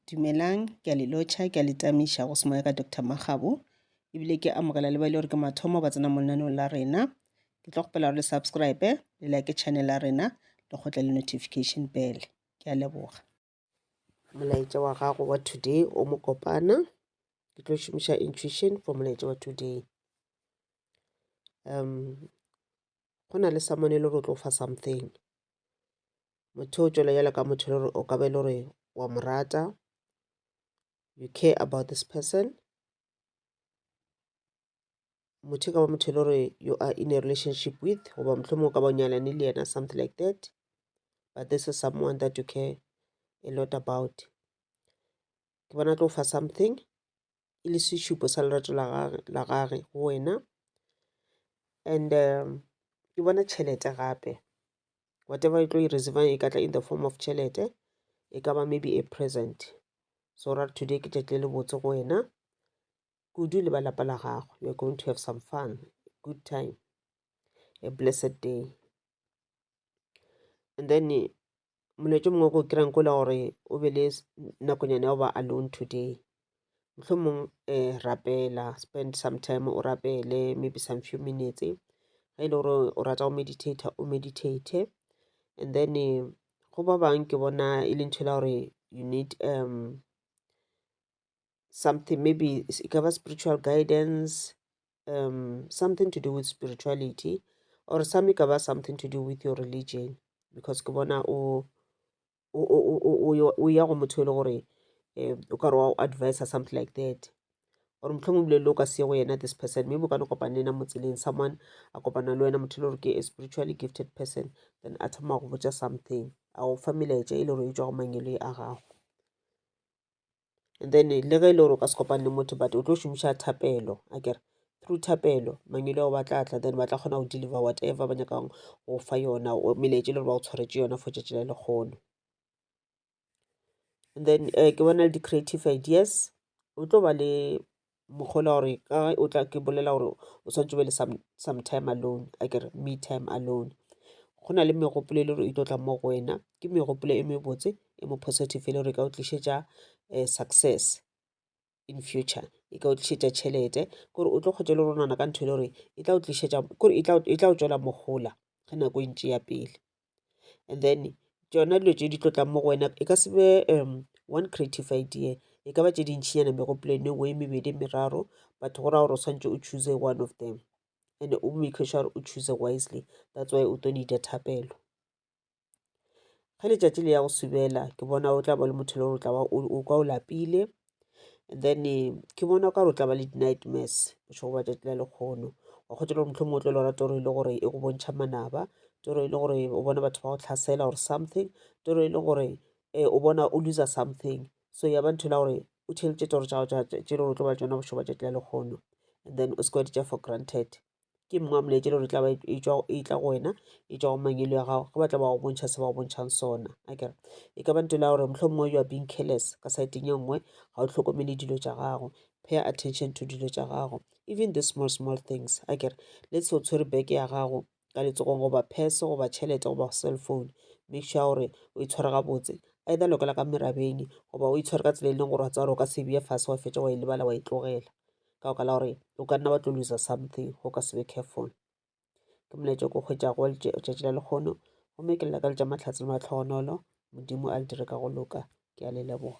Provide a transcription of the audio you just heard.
Dumelang, ke a le lotjha, ke a le tamisha go semoya ka Dr. Magabo. Ebile ke amogela le ba ile gore ke mathomo ba tsena mo lenaneong la rena. Ke tlo gopela gore le subscribe, le like channel la rena, le gotle le notification bell. Ke a leboga. Molaetsa wa gago wa today o mo kopana. Ke tlo shumisha intuition for molaetsa wa today. Go na le someone e le gore o tlo fa something. Motho o tswela yala ka motho le gore o ka be le gore wa mo rata. You care about this person. Motho ka ba motho le gore you are in a relationship with, goba mohlomong o ka ba nyalane le yena, something like that. But this is someone that you care a lot about. Ke bona tlo fa something. E le sešupo sa lerato la gage go wena. And ke bona tšhelete gape. Whatever you tlo e receive e ka tla in the form of tšhelete. E ka ba maybe a present. So right today ke tšatši le botse go wena. Kudu le ba lapa la gago. You are going to have some fun. Good time. A blessed day. And then molaetsa mongwe go kry-ang ko la gore o be le nakonyana ya go ba alone today. Mohlomong rapela, spend some time o rapele, maybe some few minutes. Ga ile gore o rata o meditate. And then go ba bang ke bona e le ntho la gore you need something, maybe e ka ba spiritual guidance, something to do with spirituality, or some e ka ba something to do with your religion, because ke bona o ya go motho le gore o ka re wa advise something like that. Or mohlomong bile le o ka se go yena this person, maybe o ka no kopana nena mo tseleng, someone a kopana le wena motho le gore ke a spiritually gifted person, then a thoma go botsa something, a go fa melaetša e le gore e tswa go mangelo a gago. And then le ge e le gore o ka se kopane le motho, but o tlo šomiša thapelo, akere through thapelo mangelo ao ba tla tla, then ba tla kgona go deliver whatever ba nyakang go fa yona, melaetša e le gore ba go tshwaretše yona for tšatši la lekgono. And then ke bona le di-creative ideas. O tlo ba le mokgola gore ka o tla ke bolela gore o swantse be le some time alone, akere me time alone. Go na le megopolo e le gore e tlo tla mo go wena, ke megopolo e me botse e mo positive e le gore e ka o tlišetša success in future, e ka o tlišetša tšhelete, kore o tlo kgotsa le ronana ka ntho e le gore e tla o tlišetša, kore e tla o tswela mogola ge nako e ntše ya pele. And then tsona dilo tše di tlo tla mo go wena e ka se be one creative idea, e ka ba tše dintšhinyana megopolo e nngwe e mebedi meraro, but go raya gore o swantse o choose one of them, and o make sure o choose wisely. That's why o tlo need-a thapelo. Ge letšatši le ya go subela, ke bona o tla ba le motho le gore o ka o lapile. And then ke bona o ka re o tla ba le di-nightmares bošego ba tšatši la lekgono, wa kgotsa le gore mohlomong o tlo lora toro e le gore e go bontšha manaba, toro e le gore o bona batho ba go tlhasela or something, toro e le gore o bona o loser something. So ya ba ntho la gore o theeletše toro tša tše le gore o tlo ba tšona bošego ba tšatši la lekgono, and then o se ka wa ditša for granted. Ke mongwe wa molaetša le gore tla ba e tla go wena, e tšwa go mangelo ya gago, ge ba tla ba go bontšha se ba go bontšhang sona, akere e ka ba ntho la gore mohlomong you are being careless ka saeteng ye nngwe, ga o tlhokomele dilo tša gago, pay attention to dilo tša gago, even the small things, akere let's o tshwere beke ya gago ka letsogong goba purse goba tšhelete goba cell phone, make sure gore o e tshwara gabotse, either lokela ka merabeng goba o itshware ka tsela e leng gore wa tsa gore o ka se bea fase wa fetša wa e lebala wa e tlogela, ka oka la gore o ka nna ba tlo loser something go ka se be careful. Ke molaetša ko kgwetšago tšatši la lekgono, gomme ke lela ka letša matlhatsi le matlhogonolo, modimo a le dire ka go loka. Ke a le leboga.